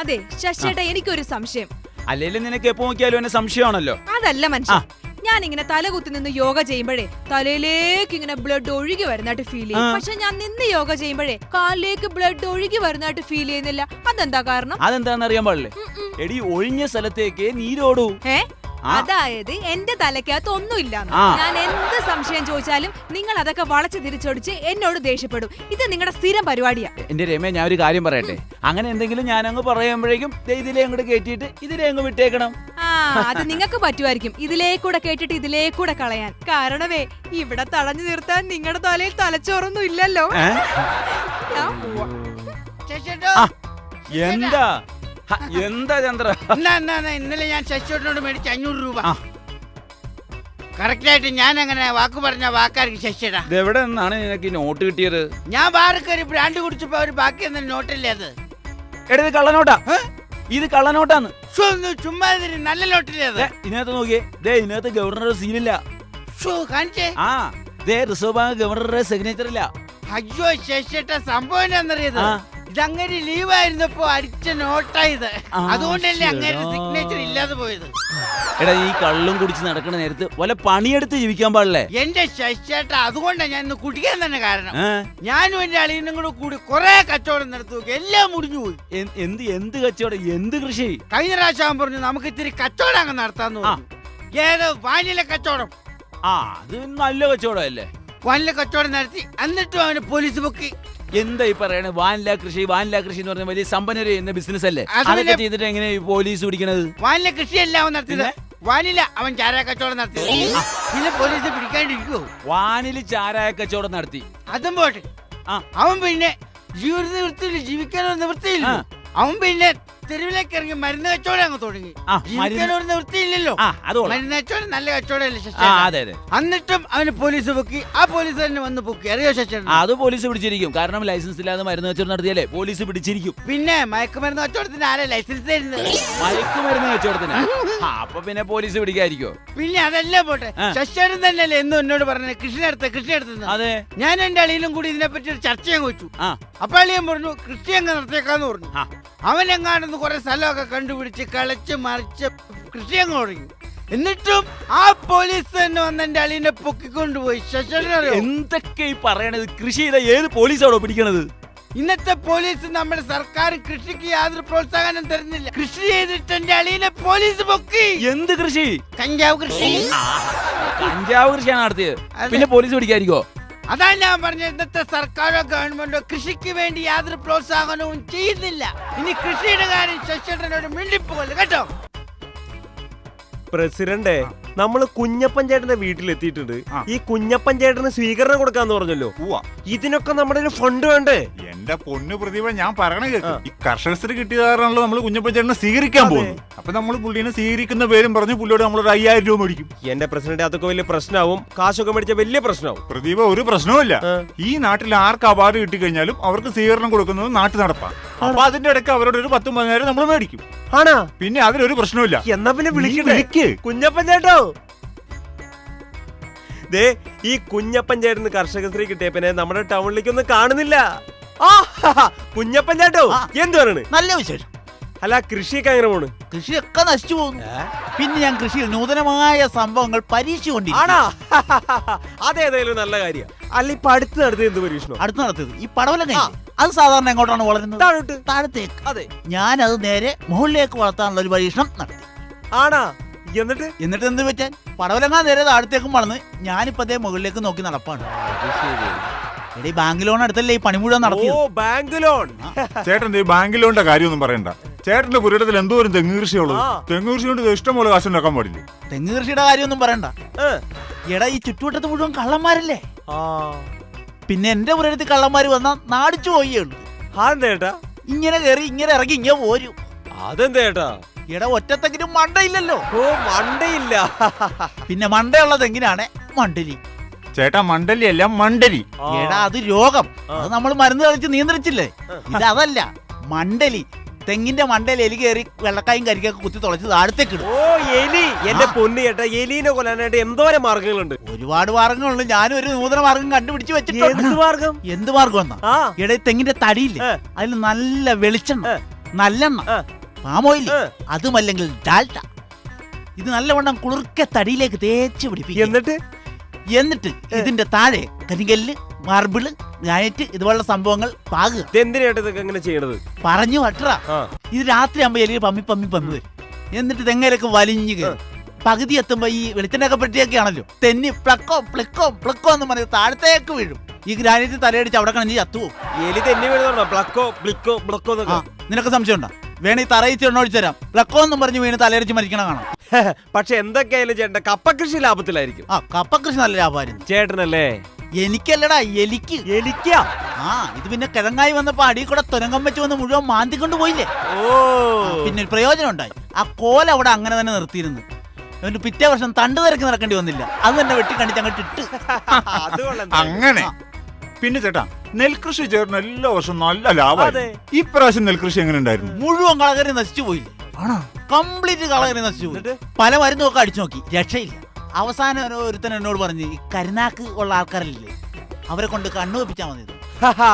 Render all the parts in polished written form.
അതെ ശശിയേട്ടാ, എനിക്കൊരു സംശയം. അല്ലെങ്കിലും നിനക്ക് എപ്പോ നോക്കിയാലും എന്നെ സംശയമാണല്ലോ. അതല്ല മനുഷ്യ, ഞാൻ ഇങ്ങനെ തലകുത്തി നിന്ന് യോഗ ചെയ്യുമ്പോഴേ തലയിലേക്ക് ഇങ്ങനെ ബ്ലഡ് ഒഴുകി വരുന്നതായിട്ട് ഫീൽ ചെയ്യും. പക്ഷെ ഞാൻ നിന്ന് യോഗ ചെയ്യുമ്പോഴേ കാലിലേക്ക് ബ്ലഡ് ഒഴുകി വരുന്നതായിട്ട് ഫീൽ ചെയ്യുന്നില്ല. അതെന്താ കാരണം? അതെന്താണെന്ന് അറിയാൻ പാടില്ലേ? എടി, ഒഴിഞ്ഞ സ്ഥലത്തേക്ക് നീരോടൂ. അതായത് എന്റെ തലക്കകത്ത് ഒന്നുമില്ല. ഞാൻ എന്ത് സംശയം ചോദിച്ചാലും നിങ്ങൾ അതൊക്കെ വളച്ച് തിരിച്ചൊടിച്ച് എന്നോട് ദേഷ്യപ്പെടും. ഇത് നിങ്ങളുടെ സ്ഥിരം പരിപാടിയാ. എന്റെ രമേ, ഞാൻ ഒരു കാര്യം പറയട്ടെ. അങ്ങനെ എന്തെങ്കിലും ഞാൻ അങ്ങ് പറയുമ്പോഴേക്കും ഇതിലേ അങ്ങോട്ട് കേട്ടിട്ട് ഇതിലേ അങ്ങ് വിട്ടേക്കണം. അത് നിങ്ങൾക്ക് പറ്റുമായിരിക്കും, ഇതിലേക്കൂടെ കേട്ടിട്ട് ഇതിലേക്കൂടെ കളയാൻ. കാരണമേ ഇവിടെ തടഞ്ഞു നിർത്താൻ നിങ്ങളുടെ തലയിൽ തലച്ചോറൊന്നും ഇല്ലല്ലോ. എന്താ എന്താ ചന്ദ്ര? ഇന്നലെ ഞാൻ ശശിയോട്ടിനോട് മേടിച്ച 500 രൂപ കറക്റ്റായിട്ട് ഞാൻ അങ്ങനെ വാക്ക് പറഞ്ഞ വാക്കാർക്ക് ശശിയേട്ടാ. എവിടെ നിന്നാണ് നിനക്ക് നോട്ട് കിട്ടിയത്? ഞാൻ ബാറൊക്കെ ബ്രാൻഡ് കുടിച്ചപ്പോ ഒരു ബാക്കി ഒന്നും നോട്ടില്ലേ അത്? എടാ, ഇത് കള്ളനോട്ടാ. ഇത് കള്ളനോട്ടാന്ന്. ചുമ്മാ നല്ല നോട്ടില്ലേ അത്? ഇതിനകത്ത് നോക്കിയേ, ഇതിനകത്ത് ഗവർണറുടെ സീലില്ല. കാണിച്ചേ. റിസർവ് ബാങ്ക് ഗവർണറുടെ സിഗ്നേച്ചർ ഇല്ല. അയ്യോ ശശിയേട്ടാ, സംഭവം എന്താണെന്നറിയത്? ഇതങ്ങനെ ലീവായിരുന്നപ്പോ അടിച്ച നോട്ടായത്. അതുകൊണ്ടല്ലേ അങ്ങനെ സിഗ്നേച്ചർ ഇല്ലാതെ പോയത്. എടാ, ഈ കള്ളും കുടിച്ച് നടക്കുന്ന നേരത്ത് വല്ല പണിയെടുത്ത് ജീവിക്കാൻ പാടില്ലേ? എന്റെ ശശിയേട്ടാ, അതുകൊണ്ടാണ് ഞാൻ ഇന്ന് കുടിക്കാൻ തന്നെ കാരണം. ഞാനും എന്റെ അളിയനും കൂടെ കൂടി കൊറേ കച്ചവടം നടത്തു, എല്ലാം മുടിഞ്ഞു പോയി. എന്ത് കച്ചവടം? എന്ത് കൃഷി? കഴിഞ്ഞ പ്രാവശ്യം പറഞ്ഞു നമുക്ക് ഇത്തിരി കച്ചവടം അങ്ങ് നടത്താന്ന് പറഞ്ഞു. ഏത് വാനില കച്ചവടം. അത് നല്ല കച്ചവടം അല്ലേ? വാനില കച്ചവടം നടത്തി, എന്നിട്ടും അവന് പോലീസ് പൊക്കി. എന്താ ഈ പറയണേ? വാനില കൃഷി എന്ന് പറഞ്ഞ വലിയ സമ്പന്നര് എന്ന ബിസിനസ് അല്ലേ? അതൊക്കെ ചെയ്തിട്ട് എങ്ങനെ പോലീസ് പിടിക്കണത്? വാനില കൃഷിയല്ല അവൻ നടത്തിയത്. വാനില അവൻ ചാരായ കച്ചവടം നടത്തി. പിന്നെ പോലീസ് പിടിക്കാണ്ടിരിക്കുവോ? വാനില ചാരായ കച്ചവടം നടത്തി, അതും പോട്ടെ. അവൻ പിന്നെ ജീവിക്കാനോ നിവൃത്തിയില്ല. അവൻ പിന്നെ തെരുവിലേക്ക് ഇറങ്ങി മരുന്ന് കച്ചവടം അങ്ങ് തുടങ്ങി. ജീവിക്കാനൊരു നിവൃത്തിയില്ലല്ലോ. മരുന്ന് കച്ചവടം നല്ല കച്ചവടമല്ലേ ശശി? എന്നിട്ടും അവന് പോലീസ് പൊക്കി. ആ പോലീസ് തന്നെ വന്ന് പൊക്കി, അറിയോ ശശി? അത് പോലീസ് പിടിച്ചിരിക്കും. കാരണം ലൈസൻസ് ഇല്ലാതെ മരുന്ന് കച്ചവടം നടത്തിയാലേ പോലീസ് പിടിച്ചിരിക്കും. പിന്നെ മയക്കുമരുന്ന് കച്ചവടത്തിന് ആരാ ലൈസൻസ് തരുന്നത്? മയക്കുമരുന്ന് കച്ചവടത്തിന് അപ്പൊ പിന്നെ പോലീസ് പിടിക്കാതിരിക്കോ? പിന്നെ അതെല്ലാം പോട്ടെ. ശശിയേട്ടൻ തന്നെയല്ലേ എന്നും എന്നോട് പറഞ്ഞത് കൃഷി നടത്തുന്നത്? അതെ, ഞാൻ എന്റെ അളിയിലും കൂടി ഇതിനെപ്പറ്റി ഒരു ചർച്ച ഞാൻ വെച്ചു. അപ്പൊ അളിയൻ പറഞ്ഞു കൃഷി അങ്ങ് നടത്തിയേക്കാന്ന് പറഞ്ഞു. അവനെങ്ങാണെന്ന് കുറെ സ്ഥലമൊക്കെ കണ്ടുപിടിച്ച് കളച്ച് മറിച്ച് കൃഷി അങ്ങ് തുടങ്ങി. എന്നിട്ടും ആ പോലീസ് തന്നെ വന്ന് എന്റെ അളിയനെ പൊക്കിക്കൊണ്ടുപോയി. ശശിയേട്ടൻ എന്തൊക്കെ ഈ പറയണത്? കൃഷി ചെയ്ത ഏത് പോലീസാണോ പിടിക്കണത്? ഇന്നത്തെ പോലീസ് നമ്മുടെ സർക്കാർ കൃഷിക്ക് യാതൊരു പ്രോത്സാഹനം തരുന്നില്ല. കൃഷി ചെയ്തിട്ട് എന്റെ അളിയനെ പോലീസ് പൊക്കി. എന്ത് കൃഷി? കഞ്ചാവ് കൃഷി. കഞ്ചാവ് കൃഷിയാണ് നടത്തിയത്, പിന്നെ പോലീസ് പിടിക്കാതിരിക്കോ? അതാ ഞാൻ പറഞ്ഞ, ഇന്നത്തെ സർക്കാരോ ഗവൺമെന്റോ കൃഷിക്ക് വേണ്ടി യാതൊരു പ്രോത്സാഹനവും ചെയ്യുന്നില്ല. ഇനി കൃഷിയുടെ കാര്യം ശശിയേട്ടനോട് മിണ്ടിപ്പോകല്ലോ കേട്ടോ. പ്രസിഡന്റ്, നമ്മള് കുഞ്ഞപ്പൻ ചേട്ടന്റെ വീട്ടിലെത്തിയിട്ടുണ്ട്. ഈ കുഞ്ഞപ്പൻ ചേട്ടന് സ്വീകരണം കൊടുക്കാന്ന് പറഞ്ഞല്ലോ. ഇതിനൊക്കെ നമ്മുടെ ഒരു ഫണ്ട് വേണ്ടേ? എന്റെ പൊന്നു പ്രതിഭ, ഞാൻ പറയണ കേൾക്കും. ഈ കർഷകശ്രീ കിട്ടിയ കാരണമല്ലോ നമ്മൾ കുഞ്ഞപ്പൻ ചേട്ടനെ സ്വീകരിക്കാൻ പോകുന്നു. അപ്പൊ നമ്മൾ പുള്ളിനെ സ്വീകരിക്കുന്ന പേരും പറഞ്ഞ് പുള്ളിയോട് നമ്മളൊരു 5000 രൂപ മേടിക്കും. എന്റെ പ്രസിഡന്റ്, അതൊക്കെ വലിയ പ്രശ്നമാവും. കാശൊക്കെ മേടിച്ച വലിയ പ്രശ്നമാവും. പ്രതിഭ, ഒരു പ്രശ്നവുമില്ല. ഈ നാട്ടിൽ ആർക്ക് അവാർഡ് കിട്ടിക്കഴിഞ്ഞാലും അവർക്ക് സ്വീകരണം കൊടുക്കുന്നത് നാട്ടു നടപ്പാണ്. അപ്പൊ അതിന്റെ ഇടയ്ക്ക് അവരോട് ഒരു 10-15 നമ്മൾ മേടിക്കും. ആണോ? പിന്നെ അതിലൊരു പ്രശ്നമില്ല. എന്നാ പിന്നെ വിളിക്ക് കുഞ്ഞപ്പൻ ചേട്ടോ. ദേ, ഈ കുഞ്ഞപ്പൻ ചേട്ടന് കർഷകശ്രീ കിട്ടിയ പിന്നെ നമ്മുടെ ടൗണിലേക്കൊന്നും കാണുന്നില്ല. കുഞ്ഞപ്പൻ ചേട്ടോ, എന്ത് പറയണ്? നല്ല വിശേഷം. അല്ല, കൃഷിയൊക്കെ അങ്ങനെ പോണ്? കൃഷിയൊക്കെ നശിച്ചു പോകുന്നു. പിന്നെ ഞാൻ കൃഷിയിൽ നൂതനമായ സംഭവങ്ങൾ പരീക്ഷിച്ചുകൊണ്ടിരിക്കുന്നു. അതേതായാലും നല്ല കാര്യം. അല്ല, ഇപ്പൊ അടുത്ത് നടത്തിയത് എന്ത് പരീക്ഷണം? അടുത്ത് നടത്തിയത് ഈ പടവലങ്ങ. അത് സാധാരണ എങ്ങോട്ടാണ് വളരുന്നത്? താഴത്തേക്ക്. അതെ, ഞാനത് നേരെ മുകളിലേക്ക് വളർത്താനുള്ള ഒരു പരീക്ഷണം നടത്തി. ആണാ? എന്നിട്ട് എന്ത് പറ്റാൻ? പടവലങ്ങ നേരെ താഴത്തേക്കും വളർന്ന് ഞാനിപ്പോ അതേ മുകളിലേക്ക് നോക്കി നടപ്പാണ്. എടീ, ബാങ്ക് ലോൺ അടുത്തല്ലേ ഈ പണി മുഴുവൻ നടത്തിയത്. Bank loan. ചേട്ടൻ ബാങ്ക് ലോണിന്റെ കാര്യമൊന്നും പറയണ്ട. ചേട്ടന്റെ പുരയിടത്തിൽ എന്തോരം തെങ്ങ് കൃഷിയുള്ളത്. തെങ്ങ് കൃഷി കൊണ്ട് ഇഷ്ടംപോലെ കാശുണ്ടാക്കാൻ പാടില്ലേ? തെങ്ങ് കൃഷിയുടെ കാര്യമൊന്നും പറയണ്ട. എടാ, ഈ ചുറ്റുവട്ടത്ത് മുഴുവൻ കള്ളന്മാരല്ലേ. പിന്നെ എന്റെ പുരയിടത്തിൽ കള്ളന്മാര് വന്നാ നാടിച്ചു പോയുള്ളൂ. അതെന്താ? ഇങ്ങനെ കയറി ഇങ്ങനെ ഇറങ്ങി ഇങ്ങനെ പോരും. അതെന്തേട്ടാ? എടാ, ഒറ്റത്തെങ്കിലും മണ്ടയില്ലല്ലോ. മണ്ടയില്ല. പിന്നെ മണ്ടയുള്ള തെങ്ങിനാണ് മണ്ടലി. ചേട്ടാ, മണ്ടലി അല്ല, മണ്ടലി. എടാ, അത് രോഗം. അത് നമ്മൾ മരുന്ന് കളിച്ച് നിയന്ത്രിച്ചില്ലേ. ഇതല്ല, മണ്ടലി. തെങ്ങിന്റെ മണ്ടയിൽ എലി കയറി വെള്ളക്കായും കരിക്കൊക്കെ കുത്തി തുളച്ച് താഴത്തേക്ക് ഇടും. എലി. എന്റെ പൊന്നു ചേട്ടാ, എലീനെ കൊല്ലാനായിട്ട് എന്തോരം മാർഗങ്ങളുണ്ട്. ഒരുപാട് മാർഗങ്ങളുണ്ട്. ഞാനും ഒരു നൂതന മാർഗം കണ്ടുപിടിച്ച് വെച്ചിട്ടുണ്ട്. എന്ത് മാർഗം? എന്ത് മാർഗം എന്നാ? എടാ, തെങ്ങിന്റെ തടിയില്ലേ, അതിൽ നല്ല വെളിച്ചെണ്ണ നല്ലെണ്ണ, ആ. പാമോയിൽ, ആ. അതുമല്ലെങ്കിൽ ഡാൽട്ട. ഇത് നല്ലവണ്ണം കുളിർക്കെ തടിയിലേക്ക് തേച്ച് പിടിപ്പിക്കും. എന്നിട്ട് ഇതിന്റെ താഴെ കരിങ്കല്ല്, മാർബിള്, ഗ്രാനൈറ്റ് ഇതുപോലുള്ള സംഭവങ്ങൾ പാകുക. എന്തിനായിട്ട് ഇതൊക്കെ എങ്ങനെ ചെയ്യണത്? പറഞ്ഞു വട്ടറ. ആ. ഇത് രാത്രി ആകുമ്പോ എലി പമ്മി പമ്മി പമ്മി വരും. എന്നിട്ട് തെങ്ങയിലൊക്കെ വലിഞ്ഞു കയറും. പകുതി എത്തുമ്പോ ഈ വെളിച്ചെണ്ണൊക്കെ പെട്ടിയൊക്കെ ആണല്ലോ, തെന്നി പ്ലക്കോ പ്ലിക്കോ പ്ലിക്കോ എന്ന് പറഞ്ഞ് താഴത്തേക്ക് വീഴും. ഈ ഗ്രാനൈറ്റ് തലയടിച്ച് അവിടെ കണഞ്ഞ് ചത്തുവോ. എലി തെന്നി വീഴുന്നുണ്ടോ? പ്ലക്കോ ബ്ലിക്കോ ബ്ലക്കോ എന്നൊക്കെ. നിനക്ക് സംശയം ഉണ്ടോ? വേണേ തറയിച്ച് എണ്ണൊഴിച്ചു തരാം. പ്ലക്കോ എന്നും പറഞ്ഞ് വീണ് തലയടിച്ച് മരിക്കണ കാണാം. പക്ഷെ എന്തൊക്കെയായാലും ചേട്ടന്റെ കപ്പ കൃഷി ലാഭത്തിലായിരിക്കും. ആ, കപ്പ കൃഷി നല്ല ലാഭമായിരുന്നു. ചേട്ടനല്ലേ? എനിക്കല്ലടാ, എലിക്ക്. എലിക്കാ? ആ, ഇത് പിന്നെ കിഴങ്ങായി വന്നപ്പോ അടിയിൽ കൂടെ തുരങ്കം വെച്ച് വന്ന് മുഴുവൻ മാന്തിക്കൊണ്ട് പോയില്ലേ. ഓ, പിന്നെ ഒരു പ്രയോജനം ഉണ്ടായി. ആ കോല അവിടെ അങ്ങനെ തന്നെ നിർത്തിയിരുന്നു. എന്നിട്ട് പിറ്റേ വർഷം തണ്ട് തിരക്ക് നടക്കേണ്ടി വന്നില്ല. അത് തന്നെ വെട്ടി കണ്ടിച്ച് അങ്ങോട്ട് ഇട്ട്. അത് കൊള്ളാം. അങ്ങനെ പിന്നെ ചേട്ടാ, നെൽകൃഷി ചേട്ടന് എല്ലാ വർഷവും നല്ല ലാഭമായി. ഈ പ്രാവശ്യം നെൽകൃഷി എങ്ങനെ ഉണ്ടായിരുന്നു? മുഴുവൻ കളകറി നശിച്ചു പോയില്ലേ. കംപ്ലീറ്റ് കളകറി നശിച്ചു പോയി. പല മരുന്നൊക്കെ അടിച്ചു നോക്കി, രക്ഷയില്ല. അവസാനം ഒരുത്തൻ എന്നോട് പറഞ്ഞ് ഈ കരുനാക്ക് ഉള്ള ആൾക്കാരില്ലേ, അവരെ കൊണ്ട് കണ്ണു വെപ്പിച്ചാൽ മതി.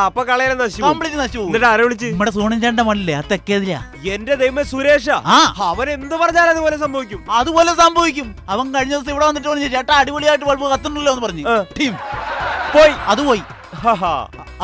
അപ്പൊ കളയാൻ നശിച്ചു, കംപ്ലീറ്റ് നശിച്ചു. എന്നിട്ട് ആരെ വിളിച്ച്? നമ്മുടെ സോണിന്റെ മണ്ണില്ലേ, ആ തെക്കേതിലാ. എന്റെ ദൈവമേ, സുരേഷ. ആ, അവൻ എന്ത് പറഞ്ഞാലും അതുപോലെ സംഭവിക്കും. അതുപോലെ സംഭവിക്കും. അവൻ കഴിഞ്ഞ ദിവസം ഇവിടെ വന്നിട്ട് പറഞ്ഞു, ചേട്ടാ അടിപൊളിയായിട്ട് ബൾബ് കത്തുണ്ടല്ലോ എന്ന് പറഞ്ഞു. ടീം പോയി. അത് പോയി.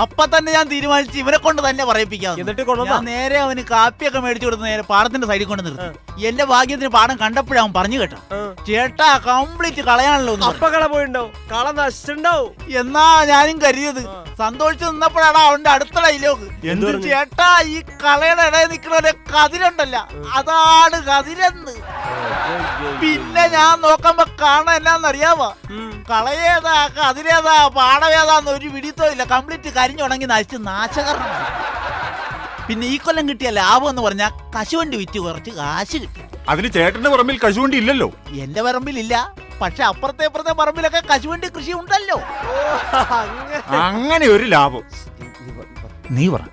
അപ്പൊ തന്നെ ഞാൻ തീരുമാനിച്ചു ഇവനെ കൊണ്ട് തന്നെ പറയിപ്പിക്കാം. എന്നിട്ട് ഞാൻ നേരെ അവന് കാപ്പിയൊക്കെ മേടിച്ചു കൊടുത്ത് നേരെ പാടത്തിന്റെ സൈഡിൽ കൊണ്ട് നിർത്തി. എന്റെ ഭാഗ്യത്തിന് പാടം കണ്ടപ്പോഴേ അവൻ പറഞ്ഞു കേട്ടോ, ചേട്ടാ കംപ്ലീറ്റ് കളയാണല്ലോ. അപ്പൊ കള പോയിണ്ടാവും, കള നശിച്ചിണ്ടാവും എന്നാ ഞാനും കരുതിയത്. സന്തോഷിച്ചു നിന്നപ്പോഴാണ് അവന്റെ അടുത്ത ഡയലോഗ്, എന്ത് പറഞ്ഞു? ചേട്ടാ ഈ കളയുടെ ഇടയിൽ നിൽക്കുന്ന കതിരുണ്ടല്ല, അതാണ് കതിരെന്ന്. പിന്നെ ഞാൻ നോക്കുമ്പോ കാണാൻ എന്നാന്നറിയാമോ, കളയേതാ കതിരേതാ പാടവേതാന്ന് ഒരു പിടിത്തോ ഇല്ല. കംപ്ലീറ്റ് കരിഞ്ഞുണങ്ങി നശിച്ച് നാശകരണം. പിന്നെ ഈ കൊല്ലം കിട്ടിയ ലാഭം എന്ന് പറഞ്ഞാൽ കശുവണ്ടി വിറ്റ് കുറച്ച് കാശ് കിട്ടി. അതിന് ചേട്ടന്റെ പറമ്പിൽ കശുവണ്ടി ഇല്ലല്ലോ. എന്റെ പറമ്പിലില്ല, പക്ഷെ അപ്പുറത്തെ പറമ്പിലൊക്കെ കശുവണ്ടി കൃഷി ഉണ്ടല്ലോ. അങ്ങനെ ഒരു ലാഭം. നീ പറ.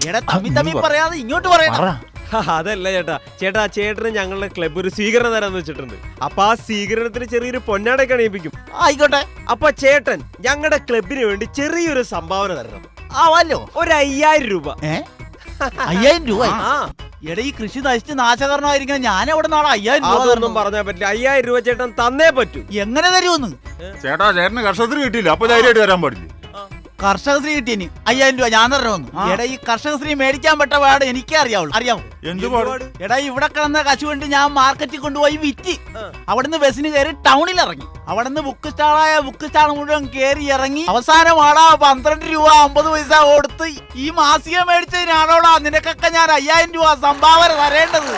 എടാ തമ്മി പറയാതെ ഇങ്ങോട്ട് പറയണം. അതല്ല ചേട്ടാ, ചേട്ടന് ഞങ്ങളുടെ ക്ലബ് ഒരു സ്വീകരണം തരാന്ന് വെച്ചിട്ടുണ്ട്. അപ്പൊ ആ സ്വീകരണത്തിന് ചെറിയൊരു പൊന്നാടൊക്കെ അണിയിപ്പിക്കും. ആയിക്കോട്ടെ. അപ്പൊ ചേട്ടൻ ഞങ്ങളുടെ ക്ലബിന് വേണ്ടി ചെറിയൊരു സംഭാവന തരണം. ആവാലോ. ഒരു 5000 രൂപ. 5000 രൂപ? ആ, എടാ ഈ കൃഷി നശിച്ച് നാശകരണമായിരിക്കണം. ഞാൻ എവിടെ നാളെ 5000 രൂപ? അതൊന്നും പറഞ്ഞാൽ പറ്റില്ല. 5000 രൂപ ചേട്ടൻ തന്നേ പറ്റൂ. എങ്ങനെ തരുമെന്ന്? ചേട്ടാ, ചേട്ടന് കർഷകത്തിന് കിട്ടിയില്ല, അപ്പൊ ധൈര്യമായിട്ട് വരാൻ പാടില്ല. കർഷകശ്രീ കിട്ടിയനി 5000 രൂപ ഞാൻ തരണമെന്ന്. എടാ ഈ കർഷകശ്രീ മേടിക്കാൻ പറ്റ പാട് എനിക്കേ അറിയാവുള്ളൂ. അറിയാമോ? എന്ത് പാട്? എടാ ഇവിടെ കിടന്ന കശുവണ്ടി ഞാൻ മാർക്കറ്റിൽ കൊണ്ടുപോയി വിറ്റ്. അവിടുന്ന് ബസ്സിന് കയറി ടൗണിൽ ഇറങ്ങി. അവിടുന്ന് ബുക്ക് സ്റ്റാൾ മുഴുവൻ കയറി ഇറങ്ങി. അവസാനമാടാ 12 രൂപ 50 പൈസ കൊടുത്ത് ഈ മാസിക മേടിച്ചതിനാണോടാ നിനക്കൊക്കെ ഞാൻ 5000 രൂപ സംഭാവന തരേണ്ടത്.